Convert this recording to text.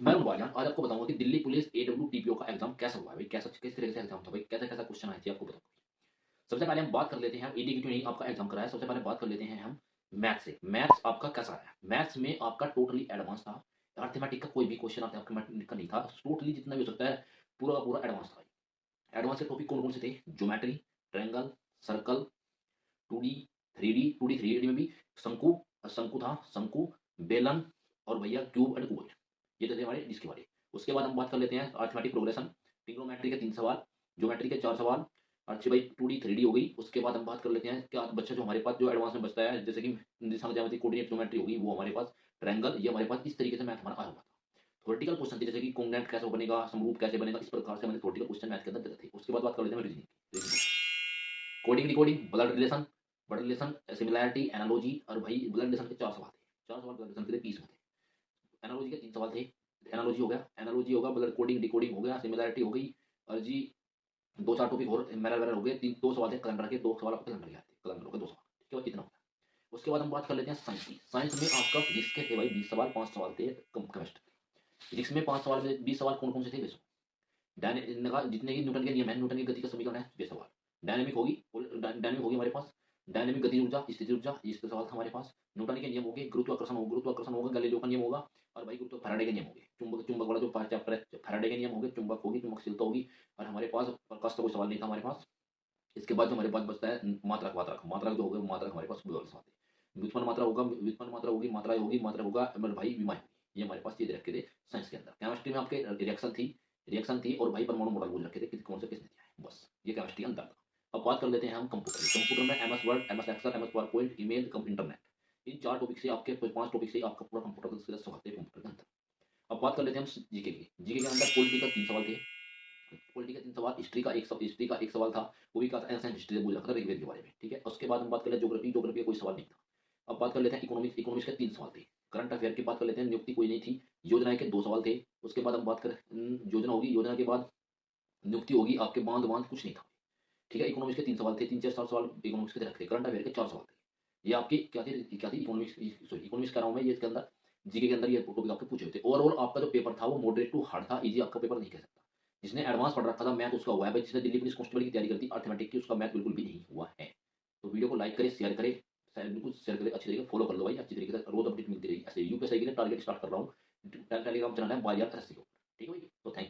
मैं भाईजान आज आपको बताऊँगा कि दिल्ली पुलिस एडब्ल्यूटीपीओ का एग्ज़ाम कैसा हुआ है भाई? कैसा किस तरीके से एग्ज़ाम था भाई? कैसा-कैसा क्वेश्चन आए थे आपको बताऊँ। सबसे पहले हम बात कर लेते हैं ईडी की क्यों नहीं आपका एग्ज़ाम कराया, सबसे पहले बात कर लेते हैं हम मैथ्स से। मैथ्स आपका कैसा आया? मैथ्स में आपका टोटली एडवांस था। अरिथमेटिक का कोई भी क्वेश्चन अरिथमेटिक का नहीं था। टोटली जितना भी हो सकता है पूरा का पूरा एडवांस था। एडवांस के टॉपिक कौन-कौन से थे? Geometry, triangle, circle, 2D, 3D, 2D, 3D में भी शंकु शंकु था, शंकु, बेलन और भैया क्यूब एंड क्यूबॉइड। ये तो थे हमारे जिसके बारे। उसके बाद हम बात कर लेते हैं अरिथमेटिक प्रोग्रेशन, ट्रिग्नोमेट्री के 3 सवाल, ज्योमेट्री के 4 सवाल, अच्छी भाई 2D, 3D हो गई। उसके बाद हम बात कर लेते हैं क्या बच्चा जो हमारे पास जो एडवांस में बचता है जैसे कि दिशा ज्यामिति, कोऑर्डिनेट ज्योमेट्री होगी वो हमारे पास, ट्रायंगल ये हमारे पास इस तरीके से मैथ हमारा आया हुआ था। थ्योरेटिकल क्वेश्चन थे जैसे कि कोंगनेट कैसे बनेगा, समरूप कैसे बनेगा, इस प्रकार से हमारे थ्योरेटिकल क्वेश्चन मैथ के अंदर देते थे। उसके बाद बात कर लेते हैं reasoning. Coding decoding, blood relation, similarity, analogy और भाई ब्लड रिलेशन के 4 सवाल थे। 4 सवाल ब्लड रिलेशन के थे 30 में थे। एनालॉजी के 3 सवाल थे। एनालॉजी होगा, ब्लड कोडिंग डिकोडिंग हो गया, सिमिलैरिटी हो गई और जी 2-4 टॉपिक और मिरर हो गए। 2 सवाल थे कैलेंडर के, 2 सवाल आपके कैलेंडर के आए थे। कैलेंडर के 2 सवाल। ठीक है, इतना हो गया। उसके बाद हम बात कर लेते हैं साइंस की। साइंस में आपका फिजिक्स के थे भाई 20 सवाल, 5 सवाल थे केमिस्ट्री। फिजिक्स में 5 सवाल में 20 सवाल कौन-कौन से थे बेसो जितने की न्यूटन के नियम है, न्यूटन की गति का समीकरण है, ये सवाल। डायनामिक होगी डायनामिक होगी हमारे पास, डायनामिक गति ऊर्जा, स्थिति ऊर्जा, ये इसका सवाल था हमारे पास। न्यूटन के नियम हो गए, गुरुत्वाकर्षण होगा, गैलीलियो का नियम होगा और भाई गुरुत्व फैराडे के नियम हो गए। चुंबक चुंबक वाला जो चैप्टर है, फैराडे के नियम हो गए, चुंबक होगी, चुंबकशीलता होगी और हमारे पास प्रकाश का कोई सवाल नहीं था हमारे पास। इसके बाद जो हमारे पास बचता है मात्रक जो हो गए, मात्रक हमारे पास गूगल सवाल है। व्युत्पन्न मात्रा होगी, मात्रा होगा मतलब भाई विमा ये हमारे पास ये रखे थे साइंस के अंदर। केमिस्ट्री में आपके रिएक्शन थी और भाई परमाणु मॉडल बोल रखे थे कि कौन से किसने दिया है, बस ये केमिस्ट्री अंदर था। अब बात कर लेते हैं हम कंप्यूटर की। कंप्यूटर में MS Word, MS Excel, MS पावर पॉइंट, ईमेल, इंटरनेट, इन 4 टॉपिक से आपके 5 टॉपिक से आपका पूरा कंप्यूटर का सवाल थे कंप्यूटर के अंदर। अब बात कर लेते हैं हम जीके की। जीके के अंदर पॉलिटी का 3 सवाल थे। पॉलिटी का 3 सवाल, हिस्ट्री का 1 सवाल था, वो भी कहा था एंशिएंट हिस्ट्री से पूछ रखा था ऋग्वेद के बारे में, ठीक है। उसके बाद हम बात कर ले ज्योग्राफी का कोई सवाल नहीं था। अब बात कर लेते हैं इकोनॉमिक्स के 3 सवाल थे। करंट अफेयर की बात कर लेते हैं, नियुक्ति कोई नहीं थी। योजनाएं के 2 सवाल थे। उसके बाद हम बात करें योजना होगी, योजना के बाद नियुक्ति होगी, आपके बांध कुछ नहीं था। ठीक है, इकोनॉमिक्स के 3 सवाल थे, 3-4 सवाल इकोनॉमिक्स के रखे थे। करंट अफेयर के 4 सवाल थे। ये आपकी क्या थी इकोनॉमिक्स, सॉरी इकोनॉमिक्स कर रहा हूँ मैं, ये इसके अंदर जीके के अंदर ये टॉपिक आपके पूछे हुए थे। ओवरऑल आपका जो पेपर था वो मॉडरेट टू हार्ड था, इजी आपका पेपर नहीं कह सकता। जिसने एडवांस पढ़ रखा था मैथ उसका हुआ है भाई, जिसने दिल्ली पुलिस कांस्टेबल की तैयारी करती अर्थमेटिक की उसका मैथ बिल्कुल भी नहीं हुआ है। तो वीडियो को लाइक करें, शेयर करें, बिल्कुल शेयर करें, अच्छी तरीके फॉलो कर लो भाई, अच्छी तरीके से रोज अपडेट मिलती रहेगी। ऐसे यूपीएससी के लिए टारगेट स्टार्ट कर रहा हूँ, टेलीग्राम चैनल है बारियार एसएससी के ऊपर। ठीक है भाई, तो थैंक